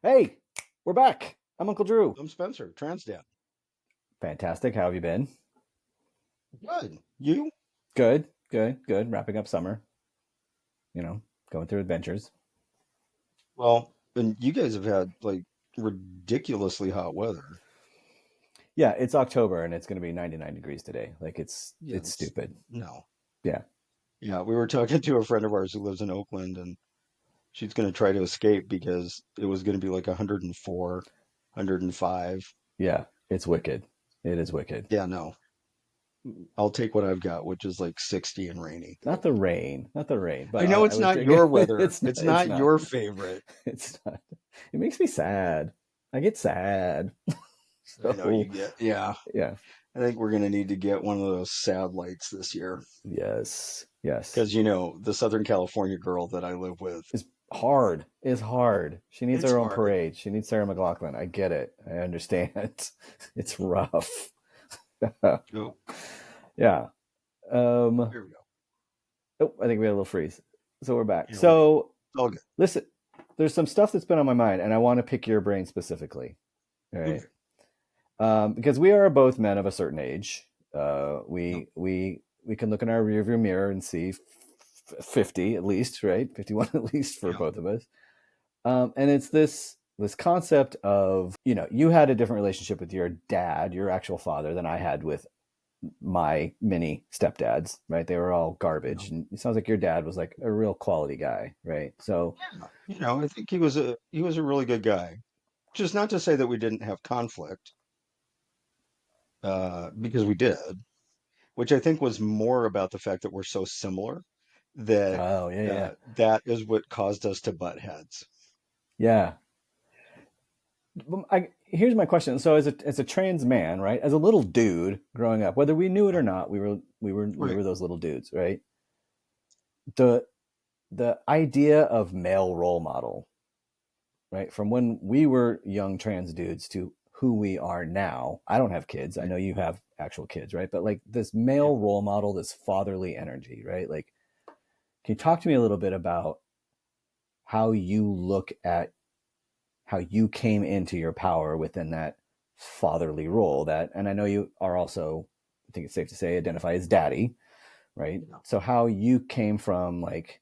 Hey, we're back. I'm Uncle Drew. I'm Spencer, trans dad. Fantastic. How have you been? Good. You? Good, good, good. Wrapping up summer, you know, going through adventures. Well, and you guys have had like ridiculously hot weather. Yeah, it's October and it's going to be 99 degrees today. Like Yeah, it's it's stupid. no. Yeah. Yeah, we were talking to a friend of ours who lives in Oakland, and she's going to try to escape because it was going to be like 104, 105. Yeah, it's wicked. It is wicked. Yeah, no. I'll take what I've got, which is like 60 and rainy. Not the rain, not the rain, but I know I it's would not take your weather. it's not It's not not. your favorite. It's not. It makes me sad. I get sad. I know you So, get. Yeah, yeah. I think we're going to need to get one of those sad lights this year. Yes. Yes. Because, the Southern California girl that I live with, Is hard. Is hard. She needs it's her own hard. parade. She needs Sarah McLachlan. I get it. I understand. It's rough. Oh, Yeah. Um. here we go. Oh, I think we had a little freeze. So we're back. Here we So all good. listen, there's some stuff that's been on my mind, and I want to pick your brain specifically. All right. Okay. Because we are both men of a certain age. Yep. We can look in our rearview mirror and see 50 at least, right? 51 at least for Yeah. both of us. And it's this concept of, you had a different relationship with your dad, your actual father, than I had with my mini stepdads, right? They were all Yeah. garbage, and it sounds like your dad was like a real quality guy, right? So Yeah. I think he was a really good guy. Which is not to say that we didn't have conflict, because we did, which I think was more about the fact that we're so similar that oh yeah, yeah, that is what caused us to butt heads. yeah. Here's my question. So as a trans man, right? As a little dude growing up, whether we knew it Yeah. or not, we Right. were those little dudes, right? The the idea of male role model, right? From when we were young trans dudes to who we are now. I don't have kids. I Right. know you have actual kids, right? But like this Yeah. male role model, this fatherly energy, right? Like, can you talk to me a little bit about how you look at how you came into your power within that fatherly role? That, and I know you are also, I think it's safe to say, identify as daddy, right? Yeah. So how you came from like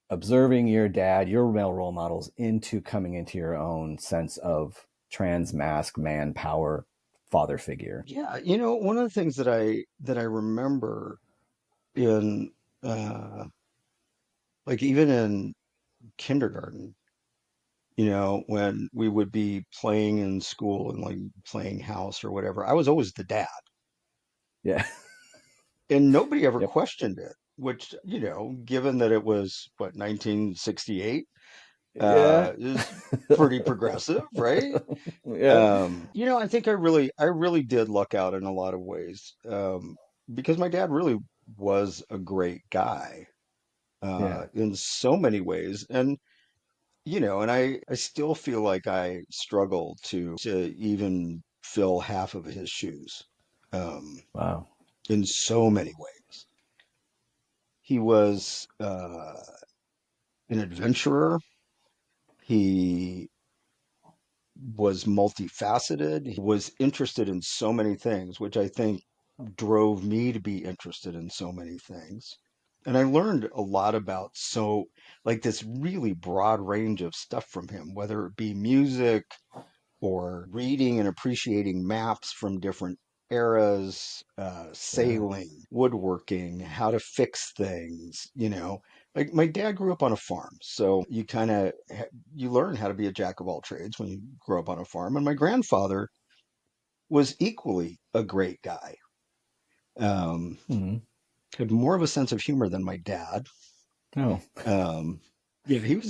observing your dad, your male role models, into coming into your own sense of trans mask man power father figure. Yeah. One of the things that I remember in like even in kindergarten, when we would be playing in school and like playing house or whatever, I was always the dad. Yeah. And nobody ever Yep. questioned it, which, given that it was what, 1968, Yeah. is pretty progressive, right? Yeah. I think I really did luck out in a lot of ways, because my dad really was a great guy, Yeah. in so many ways. And I still feel like I struggle to even fill half of his shoes, um, Wow. in so many ways. He was an adventurer. He was multifaceted. He was interested in so many things, which I think drove me to be interested in so many things. And I learned a lot about like this really broad range of stuff from him, whether it be music, or reading and appreciating maps from different eras, Yeah. sailing, woodworking, how to fix things, Like my dad grew up on a farm, so you learn how to be a jack of all trades when you grow up on a farm. And my grandfather was equally a great guy. Um, Hmm. had more of a sense of humor than my dad. Oh. Um, yeah, Do you,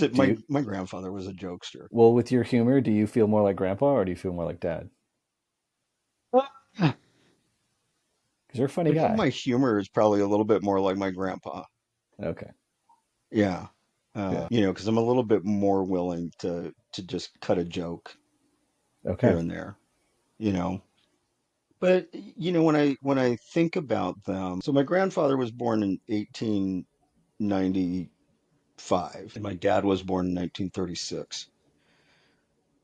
my grandfather was a jokester. well, with your humor, do you feel more like grandpa or do you feel more like dad? Because you're a funny I think guy. my humor is probably a little bit more like my grandpa. Okay. Yeah. Yeah. Because I'm a little bit more willing to just cut a joke here Okay. and there, you know. But when I think about them, so my grandfather was born in 1895, and my dad was born in 1936.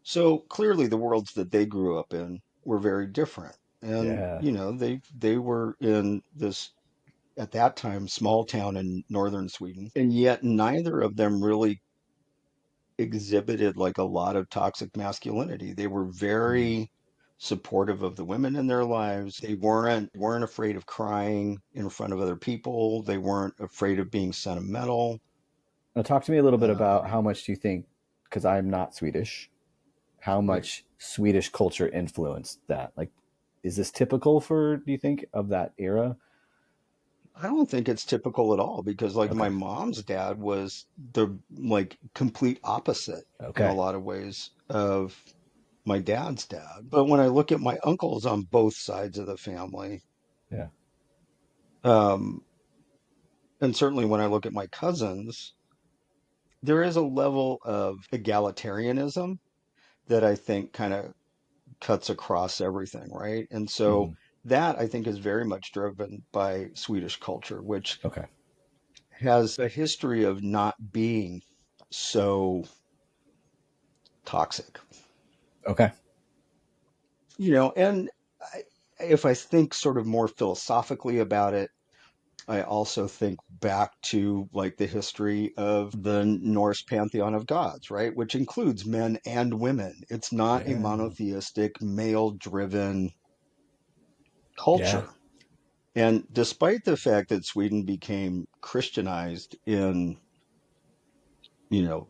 So clearly the worlds that they grew up in were very different. And, Yeah. they were in this, at that time, small town in northern Sweden. And yet neither of them really exhibited like a lot of toxic masculinity. They were Mm. very supportive of the women in their lives. They weren't afraid of crying in front of other people. They weren't afraid of being sentimental. Now, talk to me a little bit about Um, how much do you think, because I'm not Swedish, how right. much Swedish culture influenced that? Like, is this typical for, do you think, of that era? I don't think it's typical at all because like my Okay. mom's dad was the like complete opposite in a Okay. lot of ways of my dad's dad. But when I look at my uncles on both sides of the family, Yeah. um, and certainly when I look at my cousins, there is a level of egalitarianism that I think kind of cuts across everything, right? And so Hmm. that I think is very much driven by Swedish culture, which Okay. has a history of not being so toxic, Okay. and I, if I think sort of more philosophically about it, I also think back to like the history of the Norse pantheon of gods, right? Which includes men and women. It's not a Yeah. monotheistic, male-driven Yeah. culture. And despite the fact that Sweden became Christianized in,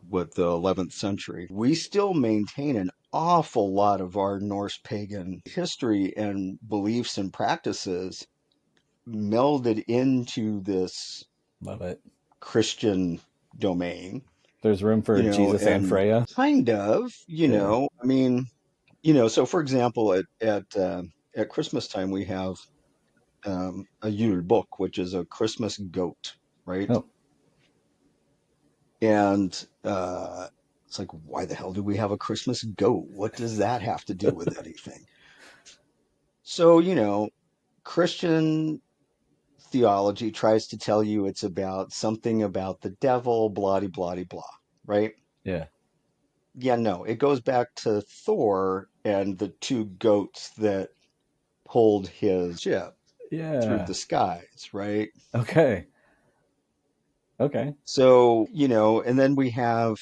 what, the 11th century, we still maintain an awful lot of our Norse pagan history and beliefs and practices melded into this Love it. Christian domain, There's room for Jesus and and Freya. kind of, Yeah. I mean, so for example, at Christmas time, we have a julbok, which is a Christmas goat, right? Oh, And it's like, why the hell do we have a Christmas goat? What does that have to do with anything? So, Christian theology tries to tell you it's about something about the devil, blah, blah, blah, blah, right? yeah. Yeah, no, it goes back to Thor and the two goats that pulled his ship through Yeah. the skies, right? Okay. Okay. So, and then we have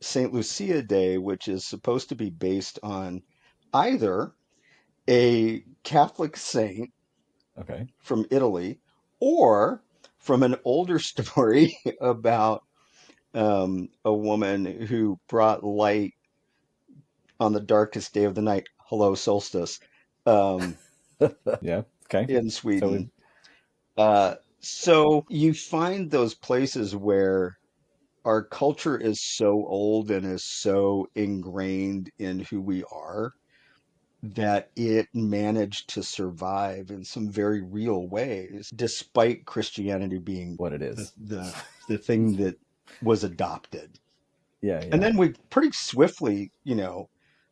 St. Lucia Day, which is supposed to be based on either a Catholic saint Okay. from Italy or from an older story about a woman who brought light on the darkest day of the night. Hello, solstice, um, Yeah. Okay. in So Sweden. we, So you find those places where our culture is so old and is so ingrained in who we are that it managed to survive in some very real ways, despite Christianity being what it the is. the the thing that was adopted. Yeah. And Yeah. then we pretty swiftly,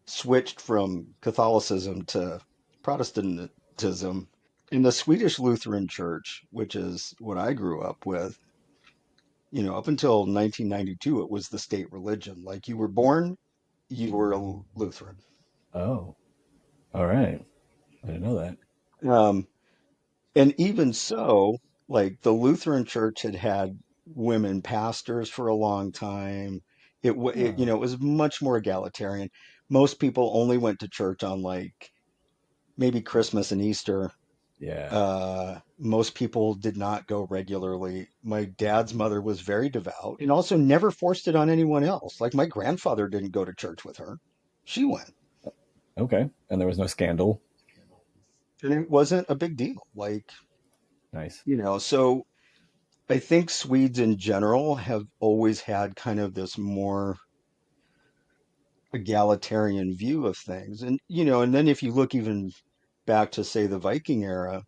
switched from Catholicism to Protestantism. In the Swedish Lutheran Church, which is what I grew up with, up until 1992, it was the state religion. Like you were born, you were a Lutheran. Oh, all right. I didn't know that. Um, and even so, like the Lutheran Church had had women pastors for a long time. Oh, It was much more egalitarian. Most people only went to church on like maybe Christmas and Easter. yeah. Most people did not go regularly. My dad's mother was very devout and also never forced it on anyone else. Like my grandfather didn't go to church with her. She went. Okay. And there was no scandal. And it wasn't a big deal. Like, Nice. so I think Swedes in general have always had kind of this more egalitarian view of things. And then if you look even back to, say, the Viking era,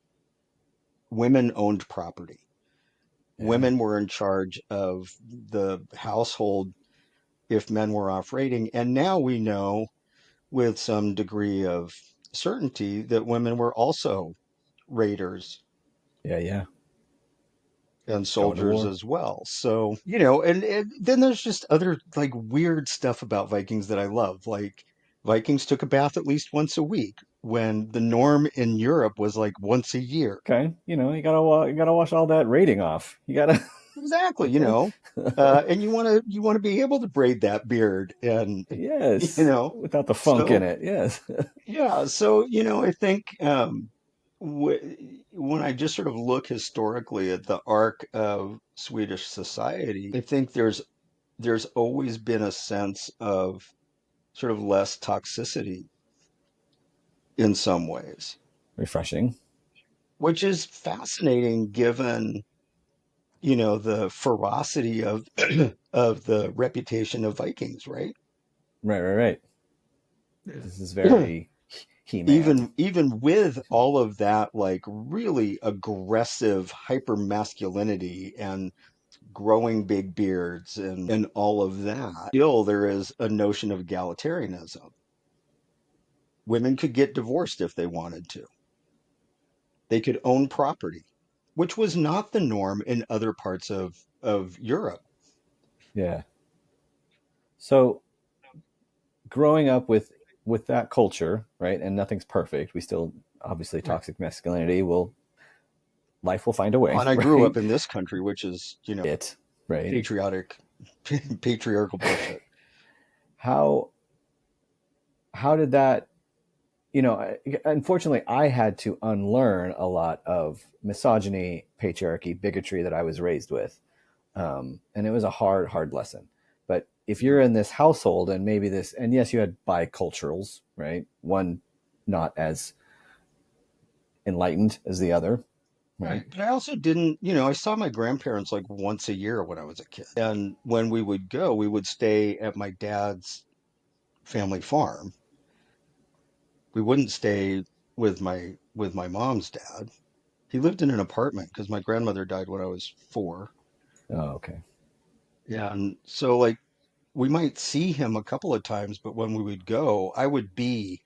women owned property. Yeah. Women were in charge of the household if men were off raiding. And now we know with some degree of certainty that women were also raiders Yeah. Yeah. and Going to soldiers war. as well. So, and then there's just other like weird stuff about Vikings that I love. Like Vikings took a bath at least once a week when the norm in Europe was like once a year. Okay, you gotta wash all that rating off. You gotta. Exactly, you know. And you want to be able to braid that beard and you Yes, know. without the funk in So it. Yes. yeah, so I think when I just sort of look historically at the arc of Swedish society, I think there's always been a sense of sort of less toxicity in some ways, Refreshing. which is fascinating given, the ferocity of of the reputation of Vikings, right? Right, right, right. This is very He-Man. Even with all of that, like really aggressive hyper masculinity and growing big beards and all of that, still there is a notion of egalitarianism. Women could get divorced if they wanted to. They could own property, which was not the norm in other parts of Europe. Yeah. So growing up with that culture, right? And nothing's perfect. We still obviously Right. toxic masculinity will life will find a way, Well, and I grew right? up in this country, which is, It, right? patriotic, patriarchal bullshit. How how did that, unfortunately I had to unlearn a lot of misogyny, patriarchy, bigotry that I was raised with. And it was a hard lesson. But if you're in this household and maybe this, and yes, you had biculturals, right? One not as enlightened as the other, Right. right? But I also didn't, I saw my grandparents like once a year when I was a kid. And when we would go, we would stay at my dad's family farm. We wouldn't stay with my mom's dad. He lived in an apartment because my grandmother died when I was 4. Oh, okay. Yeah, and so like we might see him a couple of times, but when we would go, I would be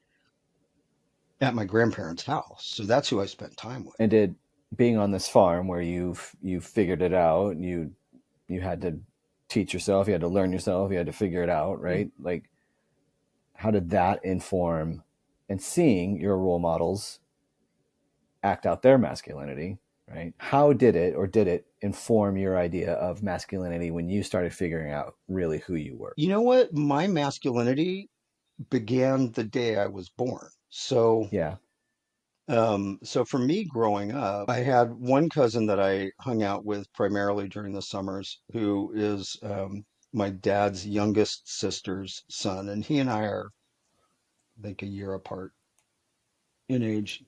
at my grandparents' house. So that's who I spent time with. And did being on this farm where you figured it out, you had to teach yourself, you had to learn yourself, you had to figure it out, Mm. right? Like how did that inform and seeing your role models act out their masculinity, right? How did it or did it inform your idea of masculinity when you started figuring out really who you were? You know what? My masculinity began the day I was born. Yeah. So for me growing up, I had one cousin that I hung out with primarily during the summers, who is my dad's youngest sister's son, and he and I are, I think, a year apart in age.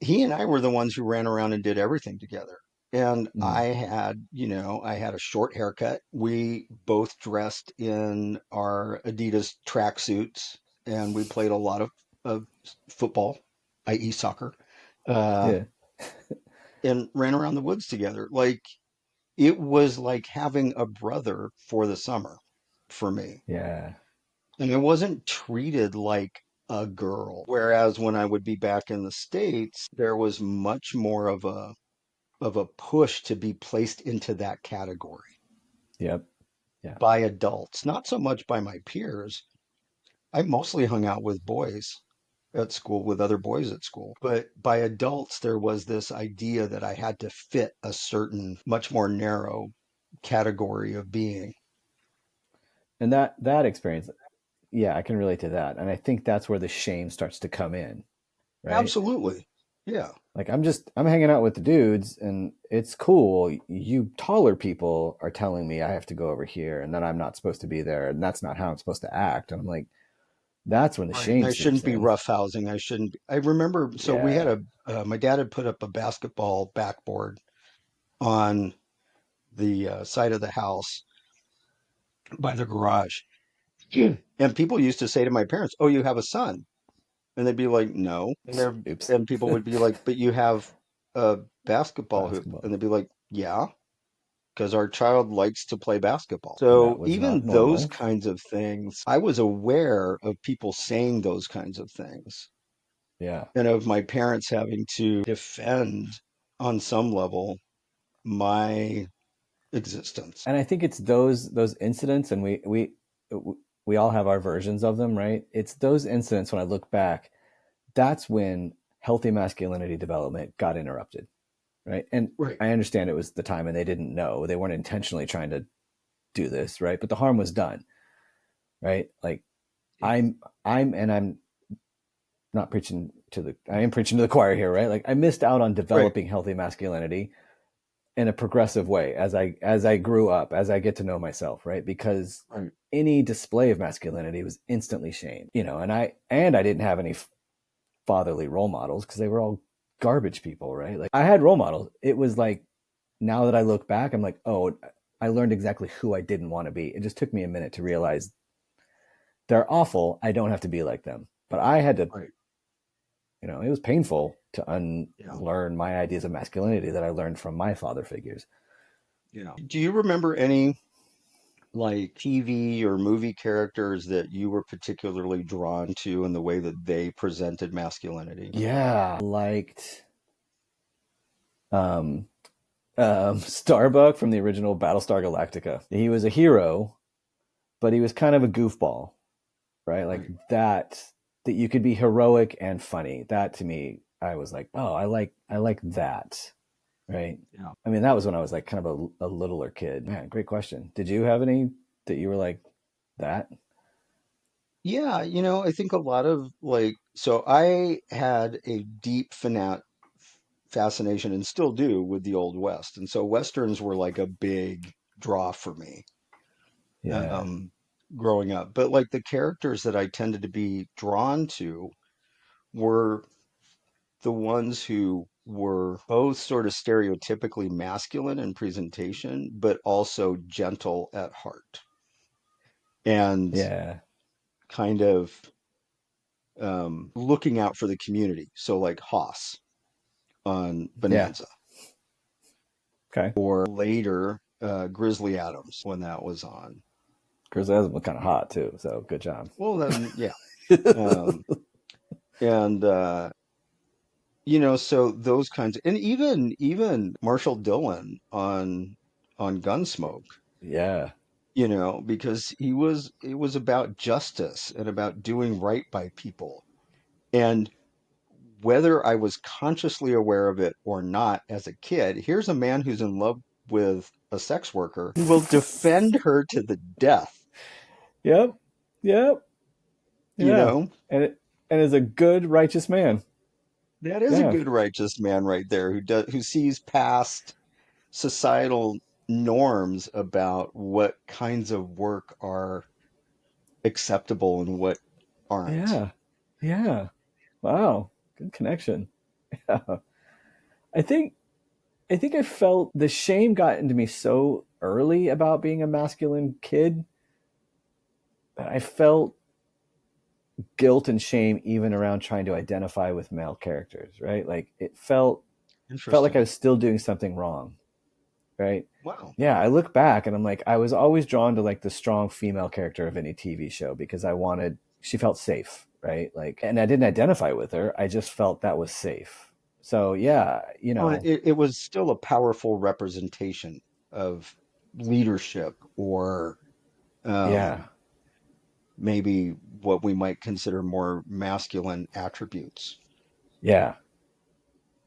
He and I were the ones who ran around and did everything together. And Mm. I had a short haircut. We both dressed in our Adidas tracksuits, and we played a lot of football, i.e., soccer, uh, Yeah. and ran around the woods together. Like it was like having a brother for the summer for me. Yeah. And I wasn't treated like a girl. Whereas when I would be back in the States, there was much more of a push to be placed into that category Yep. Yeah. by adults, not so much by my peers. I mostly hung out with boys at school, with other boys at school. But by adults, there was this idea that I had to fit a certain, much more narrow category of being. And that experience, yeah, I can relate to that. And I think that's where the shame starts to come in, right? Absolutely. Yeah. Like I'm hanging out with the dudes and it's cool. You taller people are telling me I have to go over here and that I'm not supposed to be there and that's not how I'm supposed to act. And I'm like, that's when the Right. And shame I seeps shouldn't be in. roughhousing. I shouldn't be. I remember, so we had Yeah. my dad had put up a basketball backboard on the side of the house by the garage. Yeah. And people used to say to my parents, "Oh, you have a son," and they'd be like, "No," Oops. and people would be like, "But you have a basketball hoop," and Basketball. they'd be like, "Yeah, because our child likes to play basketball." And that So was not even those normal. kinds of things, I was aware of people saying those kinds of things, Yeah. and of my parents having to defend on some level my existence. And I think it's those incidents and we we all have our versions of them, right? It's those incidents when I look back, that's when healthy masculinity development got interrupted, right? And Right. I understand it was the time and they didn't know. They weren't intentionally trying to do this, right? But the harm was done, right? Like Yeah. I'm not preaching to the I am preaching to the choir here, right? Like I missed out on Right. developing healthy masculinity in a progressive way as I grew up, as I get to know myself, right? Because Right. any display of masculinity was instantly shamed, and I didn't have any fatherly role models because they were all garbage people, right? Like I had role models. It was like now that I look back, I'm like, oh, I learned exactly who I didn't want to be. It just took me a minute to realize they're awful. I don't have to be like them. But I had to, Right. it was painful to Yeah. unlearn my ideas of masculinity that I learned from my father figures. Yeah. Do you remember any like TV or movie characters that you were particularly drawn to in the way that they presented masculinity? Yeah, liked um, Starbuck from the original Battlestar Galactica. He was a hero, but he was kind of a goofball, right? Like Right. that you could be heroic and funny. That to me, I was like, oh, I like that, right? Yeah. I mean, that was when I was like kind of a littler kid. Man, great question. Did you have any that you were like that? Yeah, I think a lot of like, so I had a deep fascination and still do with the Old West. And so Westerns were like a big draw for me Yeah, um, growing up. But like the characters that I tended to be drawn to were the ones who were both sort of stereotypically masculine in presentation, but also gentle at heart and yeah, kind of looking out for the community. So, like Haas on yeah. Bonanza, Okay, or later Grizzly Adams when that was on. Chris Evans was kind of hot too, so good job. Well, then, yeah. Um, and so those kinds and even Marshall Dillon on Gunsmoke, Yeah, because it was about justice and about doing right by people. And whether I was consciously aware of it or not as a kid, here's a man who's in love with a sex worker who will defend her to the death, yep, yep, you yeah, know? and is a good righteous man. That is a Yeah, good righteous man right there who sees past societal norms about what kinds of work are acceptable and what aren't. yeah, yeah. Wow, good connection. Yeah. I think I think I felt the shame got into me so early about being a masculine kid that I felt guilt and shame even around trying to identify with male characters, right? Like it felt like I Interesting. was still doing something wrong, right? Wow. Yeah, I look back and I'm like I was always drawn to like the strong female character of any TV show because she felt safe, right? Like and I didn't identify with her. I just felt that was safe. So, yeah, Well, it was still a powerful representation of leadership or yeah. um, maybe what we might consider more masculine attributes. Yeah.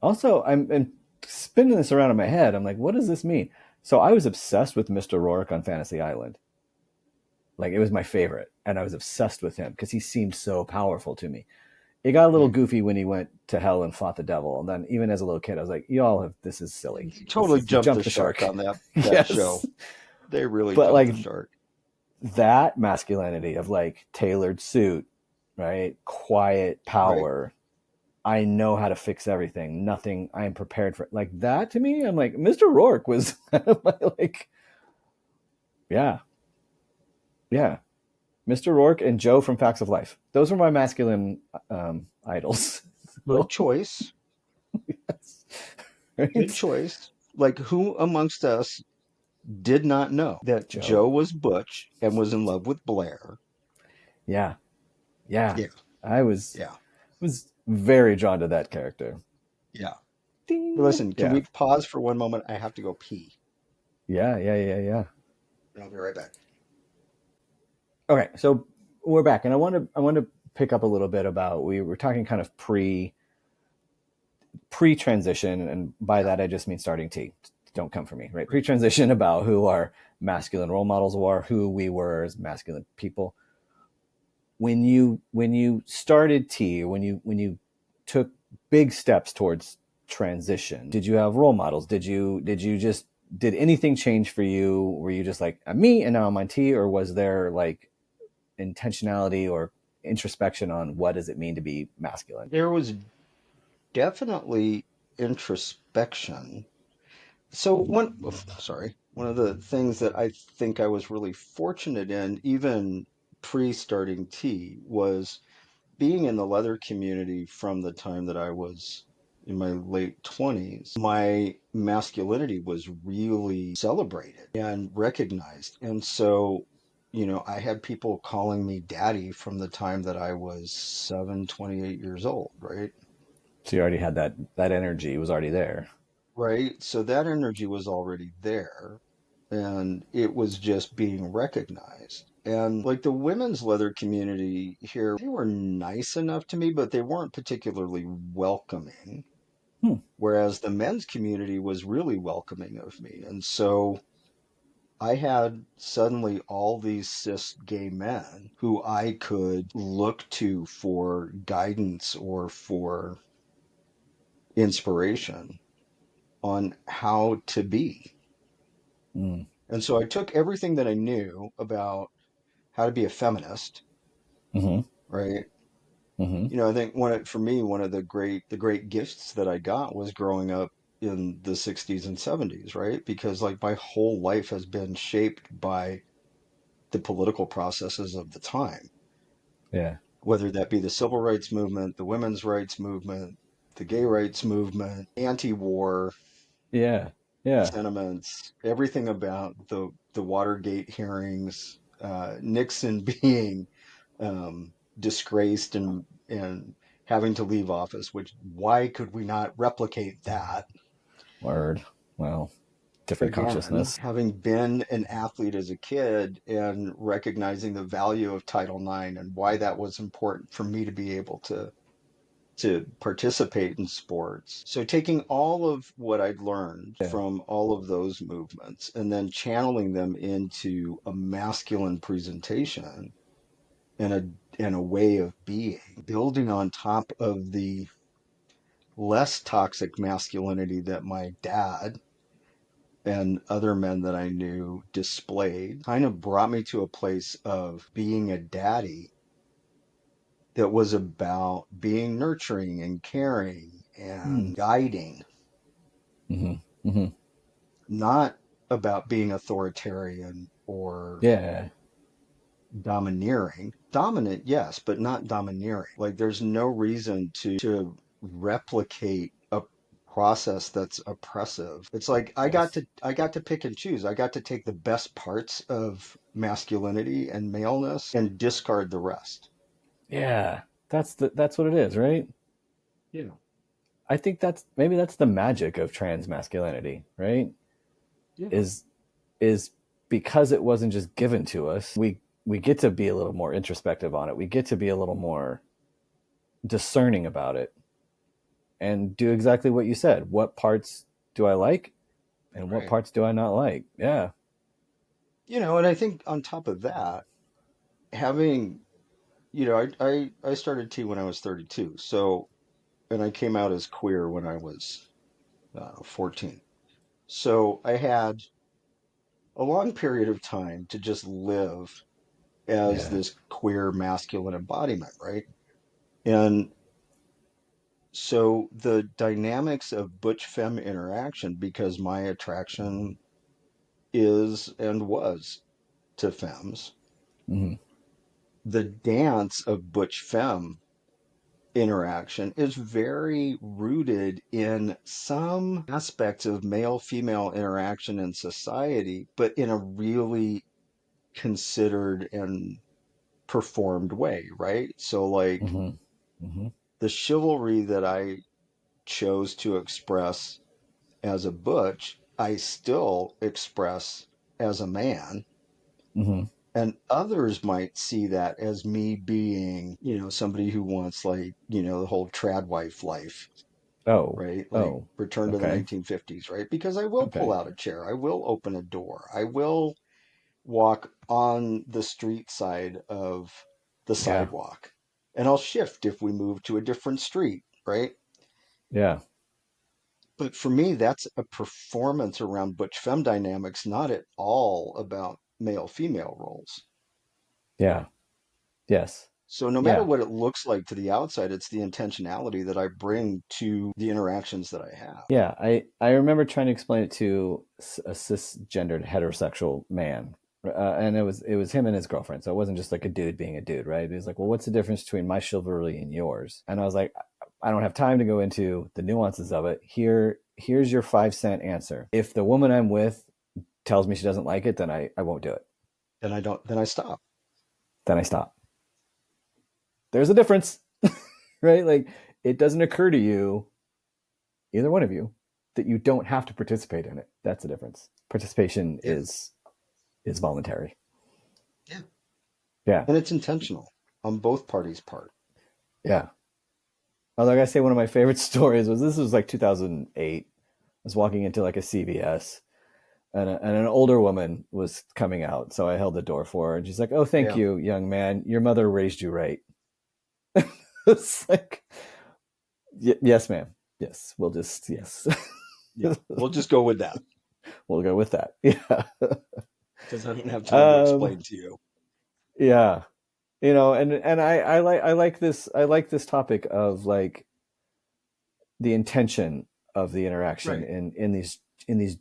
Also, I'm spinning this around in my head. I'm like, what does this mean? So I was obsessed with Mr. Rourke on Fantasy Island. Like it was my favorite, and I was obsessed with him because he seemed so powerful to me. It got a little Right. goofy when he went to hell and fought the devil, and then even as a little kid, I was like, y'all have this is silly. They This totally is you jumped the jumped the shark shark. on that show. Yes, They really but jumped like the shark. that masculinity of like tailored suit, right? Quiet Right. power. I know how to fix everything. Nothing. I am prepared for like that. To me, I'm like Mr. Rourke was kind of my like, yeah, yeah. Mr. Rourke and Joe from Facts of Life. Those were my masculine idols. Good choice. Yes. Good Right? choice. Like who amongst us did not know that Joe Joe. was Butch and was in love with Blair? Yeah, yeah. Yeah. I Yeah. was very drawn to that character. Yeah. Ding. Listen, can Yeah, we pause for one moment? I have to go pee. yeah, yeah, yeah, yeah. I'll be right back. Okay, so we're back, and I want to pick up a little bit about, we were talking kind of pre transition, and by Yeah. that I just mean starting T. Don't come for me, right? Pre transition, about who our masculine role models were, who we were as masculine people. When you started T, when you took big steps towards transition, did you have role models? Did anything change for you? Were you just like, I'm me and now I'm on T, or was there like intentionality or introspection on what does it mean to be masculine? There was definitely introspection. So one of the things that I think I was really fortunate in, even pre-starting tea, was being in the leather community from the time that I was in my late 20s. My masculinity was really celebrated and recognized. And so, I had people calling me daddy from the time that I was 28 years old, right? So you already had that energy was already there. Right. So that energy was already there and it was just being recognized. And like the women's leather community here, they were nice enough to me, but they weren't particularly welcoming. Hmm. Whereas the men's community was really welcoming of me. And so I had suddenly all these cis gay men who I could look to for guidance or for inspiration on how to be. Mm. And so I took everything that I knew about how to be a feminist, Mm-hmm. right? Mm-hmm. I think for me, one of the great gifts that I got was growing up in the 60s and 70s, right? Because like my whole life has been shaped by the political processes of the time, Yeah. whether that be the civil rights movement, the women's rights movement, the gay rights movement, anti-war Yeah. Yeah. sentiments, everything about the Watergate hearings, Nixon being disgraced and having to leave office. Which why could we not replicate that? Word. Well, different Again, consciousness. having been an athlete as a kid and recognizing the value of Title IX and why that was important for me to be able to participate in sports. So taking all of what I'd learned Yeah. from all of those movements and then channeling them into a masculine presentation and a way of being, building on top of the less toxic masculinity that my dad and other men that I knew displayed, kind of brought me to a place of being a daddy that was about being nurturing and caring Mm. and guiding, Mm-hmm. Mm-hmm. not about being authoritarian or Yeah. domineering. Dominant, yes, but not domineering. Like there's no reason to replicate a process that's oppressive. It's like Yes. I got to pick and choose. I got to take the best parts of masculinity and maleness and discard the rest. Yeah. That's what it is, right? Yeah. I think that's the magic of trans masculinity, right? Yeah. Is is because it wasn't just given to us. We get to be a little more introspective on it. We get to be a little more discerning about it and do exactly what you said. What parts do I like and what Right. parts do I not like? Yeah. And I think on top of that, having, I started T when I was 32. So, and I came out as queer when I was 14. So I had a long period of time to just live as Yeah. this queer masculine embodiment, right? And so the dynamics of butch femme interaction, because my attraction is and was to femmes, Mm-hmm. the dance of butch femme interaction is very rooted in some aspects of male female interaction in society, but in a really considered and performed way, right? So, like Mm-hmm. Mm-hmm. the chivalry that I chose to express as a butch, I still express as a man, Mm-hmm. And others might see that as me being, somebody who wants, like, the whole trad wife life, Oh, right? Like oh, return to the okay, 1950s, right? Because I will pull okay, out a chair. I will open a door. I will walk on the street side of the yeah, sidewalk. And I'll shift if we move to a different street, right? yeah, But for me, that's a performance around butch femme dynamics, not at all about male female roles. yeah, yes, So no matter yeah, what it looks like to the outside, it's the intentionality that I bring to the interactions that I have. yeah. I remember trying to explain it to a cisgendered heterosexual man, and it was him and his girlfriend. So it wasn't just like a dude being a dude, right? He was like, "Well, what's the difference between my chivalry and yours?" And I was like, "I don't have time to go into the nuances of it. Here's your 5 cent answer. If the woman I'm with tells me she doesn't like it, then I won't do it. Then I stop. Then I stop. There's a difference, right? Like it doesn't occur to you, either one of you, that you don't have to participate in it. That's the difference. Participation Yeah. is voluntary. Yeah. Yeah, And it's intentional on both parties' part. yeah. Although I gotta say, one of my favorite stories was this was like 2008. I was walking into like a CVS, and an older woman was coming out, so I held the door for her, and she's like, "Oh, thank Yeah. you, young man. Your mother raised you right." It's like, yes, ma'am. Yes, we'll just Yeah. yes, Yeah. We'll just go with that we'll go with that. Yeah. because I don't have time to um, explain to you. yeah. And I like this topic of like the intention of the interaction Right. in these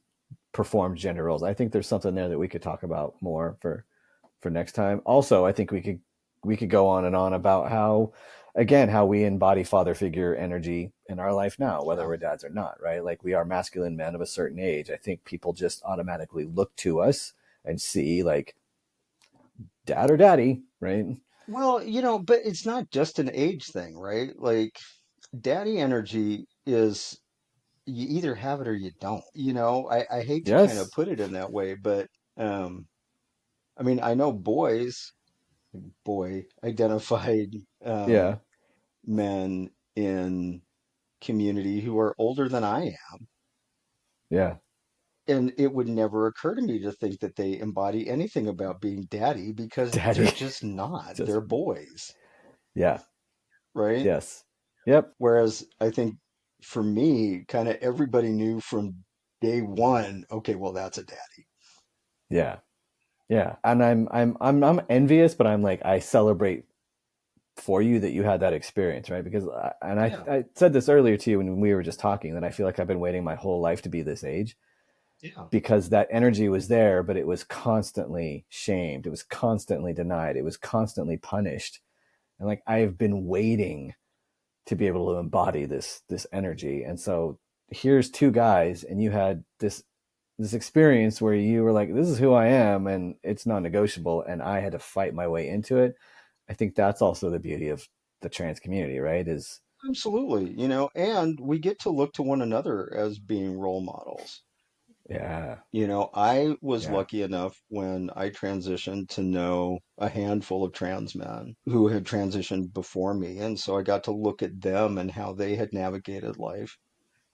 performed gender roles. I think there's something there that we could talk about more for next time. Also, I think we could go on and on about how, again, how we embody father figure energy in our life now, whether Yeah. we're dads or not, right? Like we are masculine men of a certain age. I think people just automatically look to us and see like dad or daddy, right? Well, but it's not just an age thing, right? Like daddy energy is you either have it or you don't. I hate to kind of Yes. put it in that way, but um, I mean, I know boy identified Yeah. men in community who are older than I am. Yeah. And it would never occur to me to think that they embody anything about being daddy because they're Daddy. just not. Just They're boys, yeah. right? Yes. Yep. Whereas I think for me, kind of everybody knew from day one, okay, well, that's a daddy. Yeah. Yeah. And I'm envious, but I'm like I celebrate for you that you had that experience, right? Because Yeah, I said this earlier to you when we were just talking that I feel like I've been waiting my whole life to be this age yeah. because that energy was there, but it was constantly shamed, it was constantly denied, it was constantly punished, and like I've been waiting to be able to embody this energy. And so here's two guys, and you had this experience where you were like, this is who I am, and it's non-negotiable, and I had to fight my way into it. I think that's also the beauty of the trans community, right? Is Absolutely. And we get to look to one another as being role models. yeah, I was yeah, lucky enough when I transitioned to know a handful of trans men who had transitioned before me. And so I got to look at them and how they had navigated life,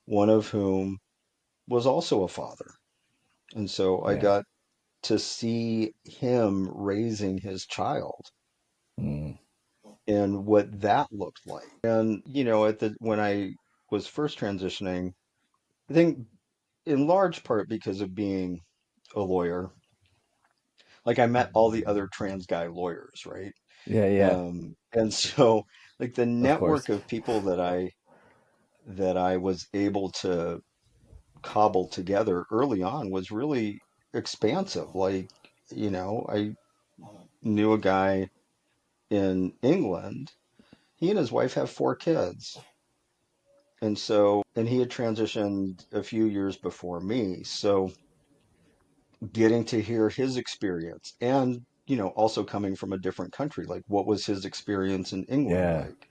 one of whom was also a father. And so I yeah, got to see him raising his child mm, and what that looked like. And, at the when I was first transitioning, I think in large part because of being a lawyer, like I met all the other trans guy lawyers, right? yeah, yeah, And so like the of course, network of people that I was able to cobble together early on was really expansive. Like, I knew a guy in England. He and his wife have 4 kids. And he had transitioned a few years before me. So getting to hear his experience and, also coming from a different country, like what was his experience in England yeah, like?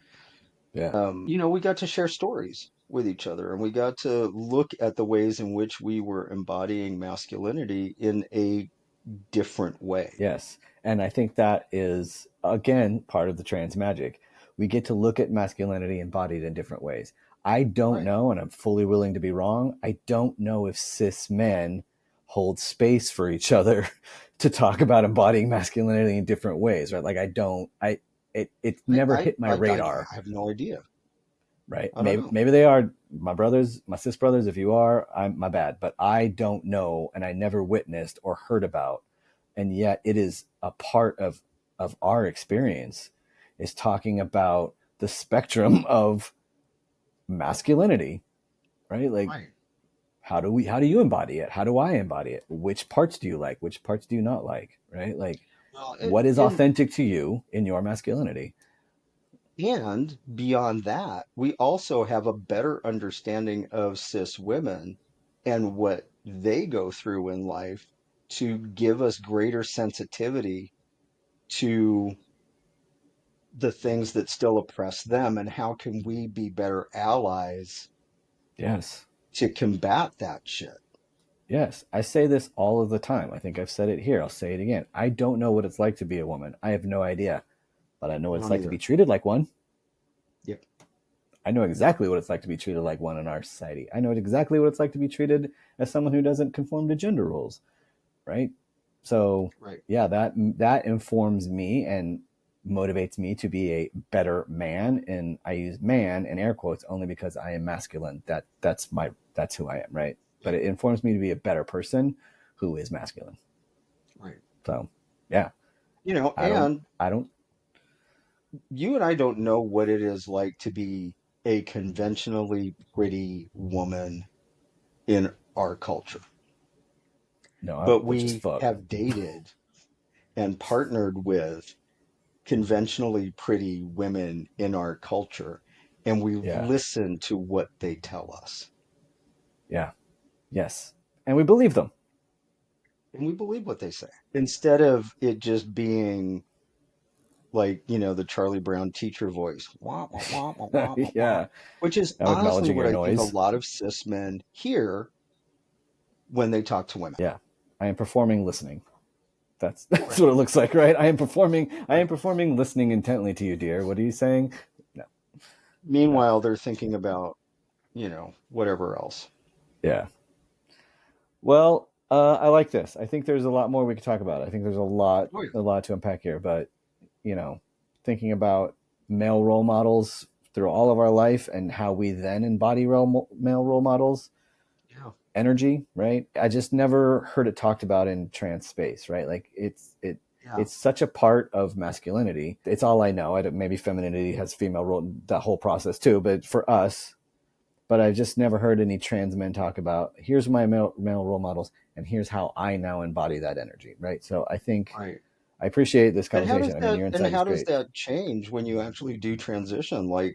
yeah, We got to share stories with each other and we got to look at the ways in which we were embodying masculinity in a different way. Yes. And I think that is, again, part of the trans magic. We get to look at masculinity embodied in different ways. I don't Right. know, and I'm fully willing to be wrong. I don't know if cis men hold space for each other to talk about embodying masculinity in different ways, right? Like, I don't, it never hit my radar, I have no idea. right? I don't Maybe know. maybe they are my brothers, my cis brothers. If you are, I'm my bad, but I don't know, and I never witnessed or heard about, and yet it is a part of our experience is talking about the spectrum of masculinity, right? Like Right. how do you embody it? How do I embody it? Which parts do you like? Which parts do you not like? Right? Like Well, what is authentic to you in your masculinity? and beyond that, we also have a better understanding of cis women and what they go through in life to give us greater sensitivity to the things that still oppress them, and how can we be better allies Yes. to combat that shit. Yes, I say this all of the time. I think I've said it here. I'll say it again. I don't know what it's like to be a woman. I have no idea, but I know I what it's don't like to be either. treated like one. Yep. I know exactly what it's like to be treated like one in our society. I know exactly what it's like to be treated as someone who doesn't conform to gender roles, right? So, Right. yeah, that informs me and motivates me to be a better man, and I use man in air quotes only because I am masculine. That's who I am, right? But Yep. it informs me to be a better person who is masculine. Right. So, yeah, I don't, And I don't, you and I don't know what it is like to be a conventionally pretty woman in our culture, no, I'm but butch as we fuck. have dated and partnered with conventionally pretty women in our culture, and we've Yeah, listened to what they tell us, yeah, yes, and we believe them. and we believe what they say instead of it just being like, the Charlie Brown teacher voice, wah, wah, wah, wah, wah, wah, wah, Yeah, which is I'm honestly acknowledging what your I think a noise. lot of cis men hear when they talk to women. Yeah, I am performing listening. That's Right. what it looks like, right? I am Right. performing listening intently to you, dear. What are you saying? No, no. Meanwhile, they're thinking about, whatever else. Yeah. Well, I like this. I think there's a lot more we could talk about. I think there's Oh, yeah. a lot to unpack here. But you know, thinking about male role models through all of our life and how we then embody male role models, Yeah. energy, right? I just never heard it talked about in trans space, right? Like Yeah. it's such a part of masculinity. It's all I know. Maybe femininity has female role, that whole process too. But for us, but I've just never heard any trans men talk about here's my male role models and here's how I now embody that energy, right? So I think Right. I appreciate this And how does conversation. I mean, that your and insight is how does great. that change when you actually do transition? Like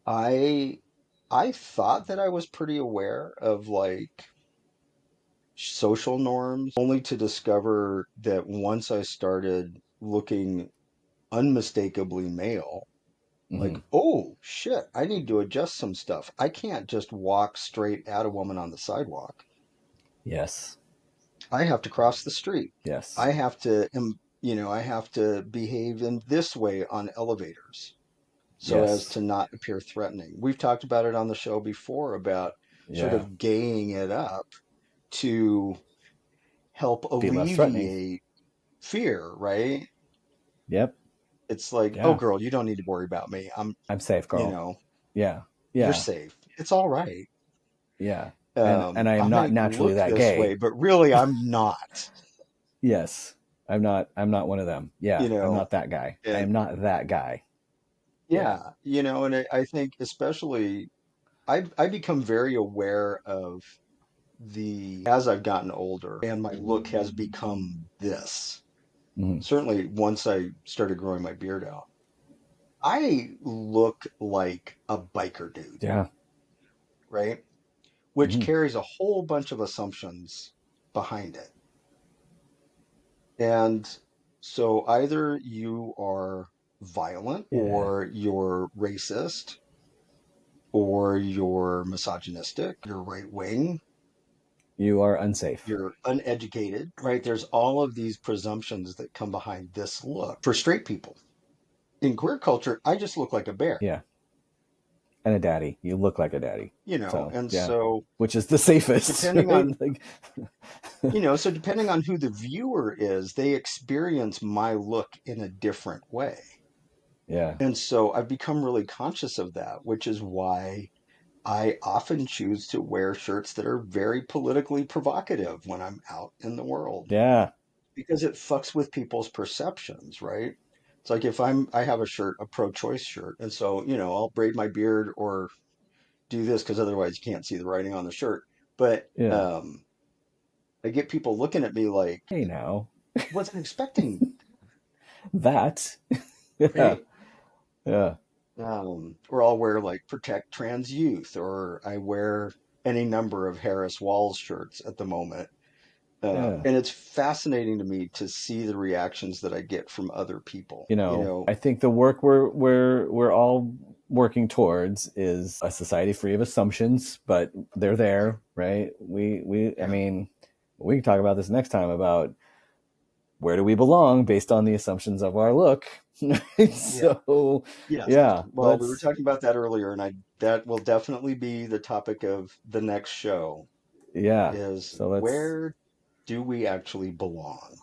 I I thought that I was pretty aware of like social norms, only to discover that once I started looking unmistakably male, Hmm. like, oh shit, I need to adjust some stuff. I can't just walk straight at a woman on the sidewalk. Yes, I have to cross the street. yes, I have to, I have to behave in this way on elevators so as yes, to not appear threatening. We've talked about it on the show before about sort yeah. of gaying it up to help Be less threatening. alleviate fear, right? Yep. It's like, oh, Yeah. girl, you don't need to worry about me. I'm safe, You girl. know, Yeah. you're Yeah. safe. It's all right. Yeah. And I I am not might naturally look that this way, gay. but really I'm not, Yes. I'm not one of them. you Yeah. I'm know, not that guy. I and am not that guy. Yeah. yeah, and I think especially I become very aware of as I've gotten older and my look has become this. Hmm. Certainly once I started growing my beard out, I look like a biker dude, Yeah. right? Which Hmm. carries a whole bunch of assumptions behind it. And so either you are violent Yeah. or you're racist or you're misogynistic, you're right wing, You are unsafe. you're uneducated, right? There's all of these presumptions that come behind this look for straight people. In queer culture, I just look like a bear, Yeah. And a daddy. You look like a daddy. So and yeah. so Which is the safest, depending right? on Like depending on who the viewer is, they experience my look in a different way. yeah. And so I've become really conscious of that, which is why I often choose to wear shirts that are very politically provocative when I'm out in the world Yeah. because it fucks with people's perceptions, right? It's like if I have a shirt, a pro-choice shirt, and so, I'll braid my beard or do this because otherwise you can't see the writing on the shirt. But Yeah. I get people looking at me like, Hey now. wasn't expecting, That. Yeah. right? Yeah. Or I'll wear like protect trans youth, or I wear any number of Harris Walls shirts at the moment. Yeah. And it's fascinating to me to see the reactions that I get from other people. I think the work we're all working towards is a society free of assumptions, but they're Yeah, there, right? I yeah, mean, we can talk about this next time about where do we belong based on the assumptions of our look. yeah, So, yes. yeah, Well, we were let's talking about that earlier, and I that will definitely be the topic of the next show yeah. is So let's where do we actually belong?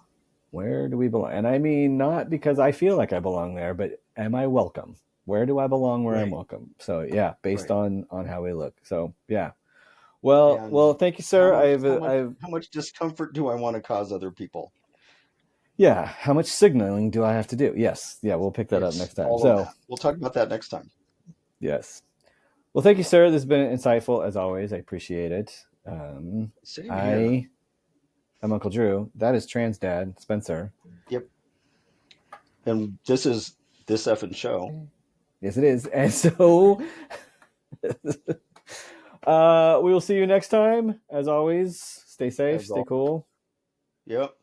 where do we belong? And I mean not because I feel like I belong there, but am I welcome? Where do I belong where I'm Right, welcome? So, yeah, based right. on how we look. So, yeah. Well, And thank you, how sir. much I've, how much I've, how much discomfort do I want to cause other people? yeah. How much signaling do I have to do? Yes, yeah. We'll pick that up It's next time. all of So, that. We'll talk about that next time. yes. Well, thank you, sir. This has been insightful as always. I appreciate it. Same here. I am Uncle Drew. That is Trans Dad Spencer. Yep. And this is this effing show. Yes, it is. And so, we will see you next time. As always, stay safe, As stay all. cool. Yep.